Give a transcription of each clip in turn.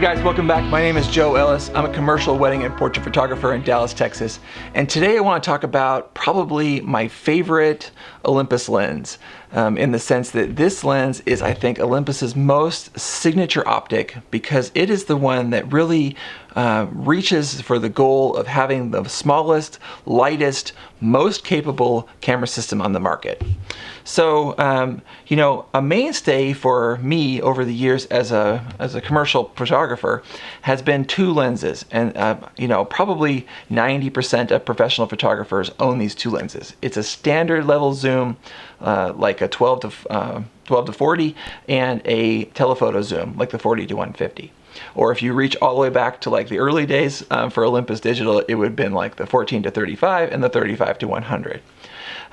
guys, welcome back. My name is Joe Ellis. I'm a commercial wedding and portrait photographer in Dallas, Texas. And today I want to talk about probably my favorite Olympus lens, in the sense that this lens is, I think, Olympus's most signature optic because it is the one that really reaches for the goal of having the smallest, lightest, most capable camera system on the market. So, a mainstay for me over the years as a commercial photographer has been two lenses, and probably 90% of professional photographers own these two lenses. It's a standard level zoom, like a 12 to 40, and a telephoto zoom, like the 40 to 150. Or if you reach all the way back to like the early days for Olympus Digital, it would have been like the 14 to 35 and the 35 to 100.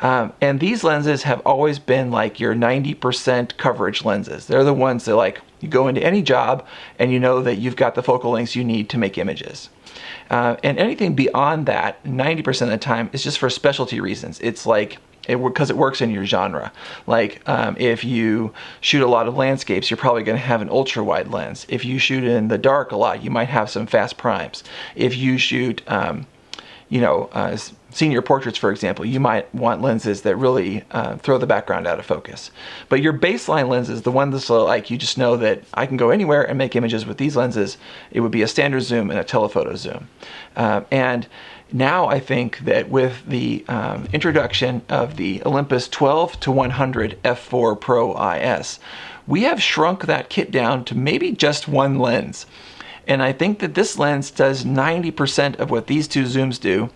And these lenses have always been like your 90% coverage lenses. They're the ones that, like, you go into any job and you know that you've got the focal lengths you need to make images. And anything beyond that, 90% of the time, is just for specialty reasons. It's like, because it works in your genre. Like if you shoot a lot of landscapes, you're probably going to have an ultra wide lens. If you shoot in the dark a lot, you might have some fast primes. If you shoot senior portraits, for example, you might want lenses that really throw the background out of focus. But your baseline lenses, the ones that, like, you just know that I can go anywhere and make images with these lenses, it would be a standard zoom and a telephoto zoom. And now I think that with the introduction of the Olympus 12 to 100 f4 Pro IS, we have shrunk that kit down to maybe just one lens. And I think that this lens does 90% of what these two zooms do,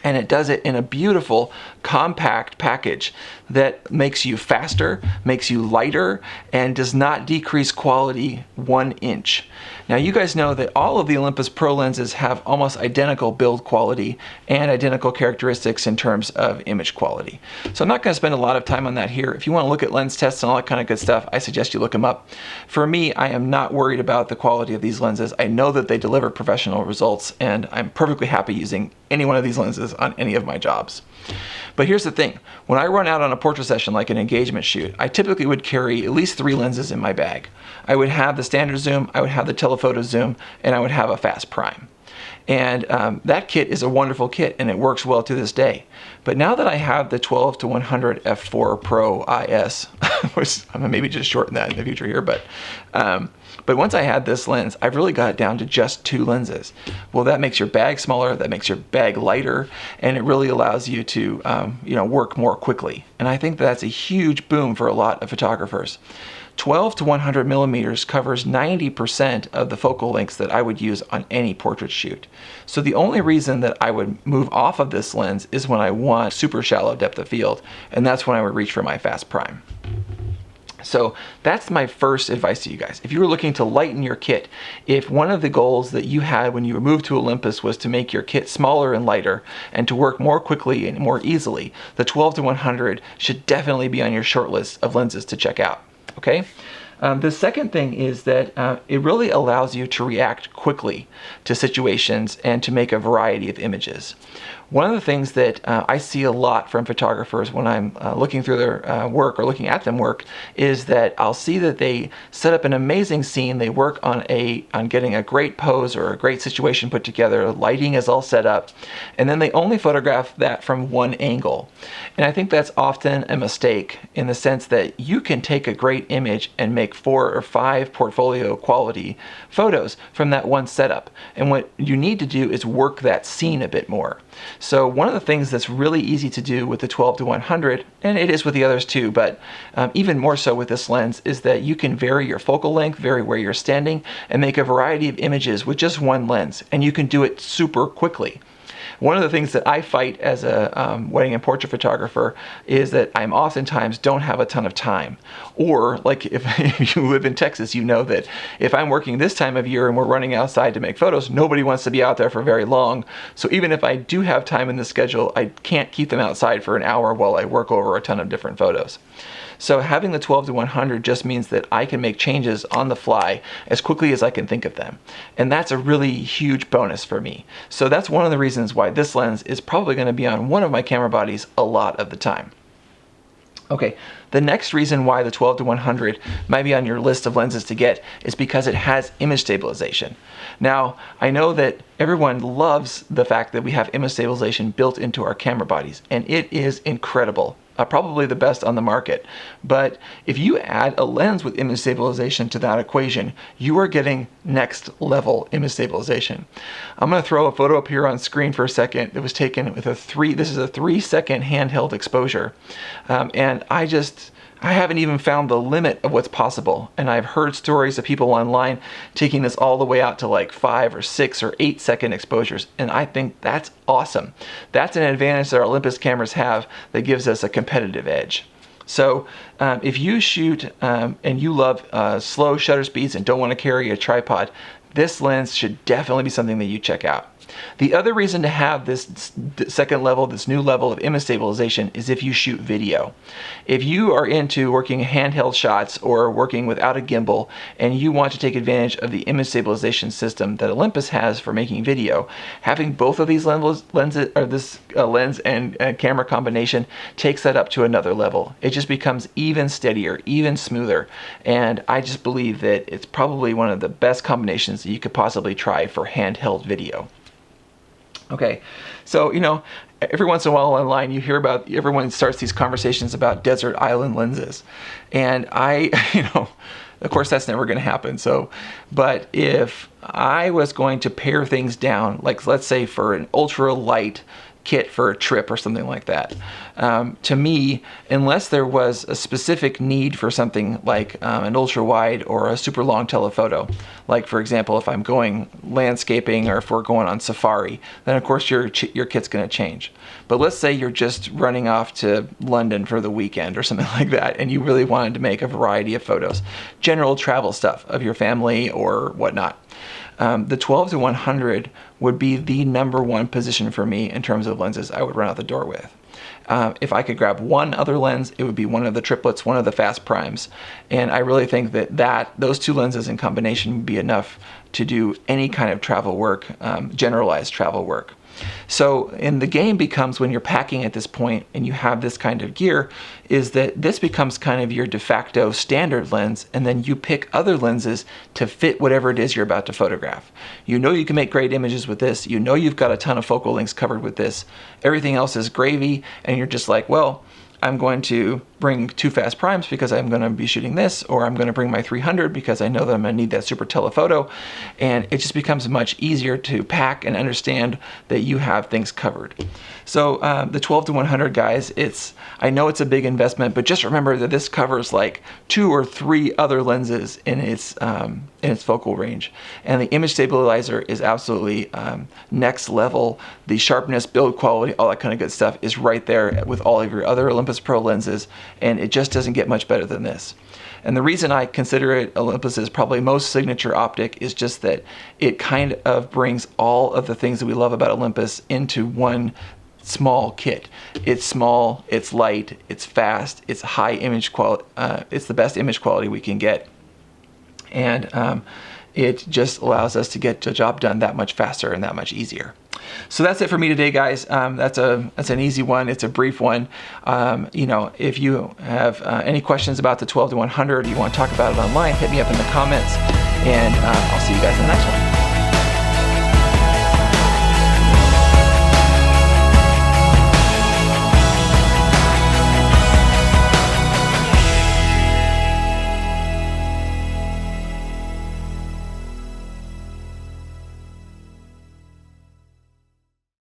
and it does it in a beautiful, compact package that makes you faster, makes you lighter, and does not decrease quality 1 inch. Now, you guys know that all of the Olympus Pro lenses have almost identical build quality and identical characteristics in terms of image quality. So I'm not going to spend a lot of time on that here. If you want to look at lens tests and all that kind of good stuff, I suggest you look them up. For me, I am not worried about the quality of these lenses. I know that they deliver professional results, and I'm perfectly happy using any one of these lenses on any of my jobs. But here's the thing. When I run out on a portrait session, like an engagement shoot, I typically would carry at least 3 lenses in my bag. I would have the standard zoom, I would have the telephoto zoom, and I would have a fast prime. And that kit is a wonderful kit, and it works well to this day. But now that I have the 12 to 100 f4 Pro IS, which I'm gonna maybe just shorten that in the future here, but once I had this lens, I've really got it down to just 2 lenses. Well, that makes your bag smaller, that makes your bag lighter, and it really allows you to work more quickly. And I think that's a huge boom for a lot of photographers. 12 to 100 millimeters covers 90% of the focal lengths that I would use on any portrait shoot. So the only reason that I would move off of this lens is when I want super shallow depth of field, and that's when I would reach for my fast prime. So that's my first advice to you guys. If you were looking to lighten your kit, if one of the goals that you had when you moved to Olympus was to make your kit smaller and lighter and to work more quickly and more easily, the 12 to 100 should definitely be on your short list of lenses to check out. Okay? The second thing is that it really allows you to react quickly to situations and to make a variety of images. One of the things that I see a lot from photographers when I'm looking through their work or looking at them work is that I'll see that they set up an amazing scene, they work on getting a great pose or a great situation put together, lighting is all set up, and then they only photograph that from one angle. And I think that's often a mistake in the sense that you can take a great image and make 4 or 5 portfolio quality photos from that one setup. And what you need to do is work that scene a bit more. So one of the things that's really easy to do with the 12 to 100, and it is with the others too, but even more so with this lens, is that you can vary your focal length, vary where you're standing, and make a variety of images with just one lens. And you can do it super quickly. One of the things that I fight as a wedding and portrait photographer is that I'm oftentimes don't have a ton of time. Or, like, if you live in Texas, you know that if I'm working this time of year and we're running outside to make photos, nobody wants to be out there for very long. So even if I do have time in the schedule, I can't keep them outside for an hour while I work over a ton of different photos. So having the 12 to 100 just means that I can make changes on the fly as quickly as I can think of them. And that's a really huge bonus for me. So that's one of the reasons why this lens is probably going to be on one of my camera bodies a lot of the time. Okay, the next reason why the 12 to 100 might be on your list of lenses to get is because it has image stabilization. Now, I know that everyone loves the fact that we have image stabilization built into our camera bodies, and it is incredible. Probably the best on the market. But if you add a lens with image stabilization to that equation, you are getting next level image stabilization. I'm going to throw a photo up here on screen for a second that was taken with this is a 3-second handheld exposure. And I haven't even found the limit of what's possible. And I've heard stories of people online taking this all the way out to like 5 or 6 or 8-second exposures. And I think that's awesome. That's an advantage that our Olympus cameras have that gives us a competitive edge. So if you shoot and you love slow shutter speeds and don't want to carry a tripod, this lens should definitely be something that you check out. The other reason to have this second level, this new level of image stabilization, is if you shoot video. If you are into working handheld shots or working without a gimbal and you want to take advantage of the image stabilization system that Olympus has for making video, having both of these lenses or this lens and camera combination takes that up to another level. It just becomes even steadier, even smoother, and I just believe that it's probably one of the best combinations that you could possibly try for handheld video. Okay, so every once in a while online you hear about, everyone starts these conversations about desert island lenses, and of course that's never going to happen. But if I was going to pare things down, like let's say for an ultra light kit for a trip or something like that, to me, unless there was a specific need for something like an ultra wide or a super long telephoto, like for example if I'm going landscaping or if we're going on safari, then of course your kit's going to change. But let's say you're just running off to London for the weekend or something like that, and you really wanted to make a variety of photos, general travel stuff of your family or whatnot. The 12 to 100 would be the number one position for me in terms of lenses I would run out the door with. If I could grab one other lens, it would be one of the triplets, one of the fast primes. And I really think that those two lenses in combination would be enough to do any kind of travel work, generalized travel work. So, and the game becomes when you're packing at this point and you have this kind of gear, is that this becomes kind of your de facto standard lens, and then you pick other lenses to fit whatever it is you're about to photograph. You know you can make great images with this, you know you've got a ton of focal lengths covered with this, everything else is gravy, and you're just like, well, I'm going to bring two fast primes because I'm going to be shooting this, or I'm going to bring my 300 because I know that I'm going to need that super telephoto, and it just becomes much easier to pack and understand that you have things covered. So the 12 to 100 guys, I know it's a big investment, but just remember that this covers like 2 or 3 other lenses in its focal range, and the image stabilizer is absolutely next level. The sharpness, build quality, all that kind of good stuff is right there with all of your other Olympus Pro lenses, and it just doesn't get much better than this. And the reason I consider it Olympus's probably most signature optic is just that it kind of brings all of the things that we love about Olympus into one small kit. It's small, it's light, it's fast, it's high image quality, it's the best image quality we can get. And it just allows us to get the job done that much faster and that much easier. So that's it for me today, guys. That's an easy one. It's a brief one. If you have any questions about the 12 to 100, you want to talk about it online, hit me up in the comments, and I'll see you guys in the next one.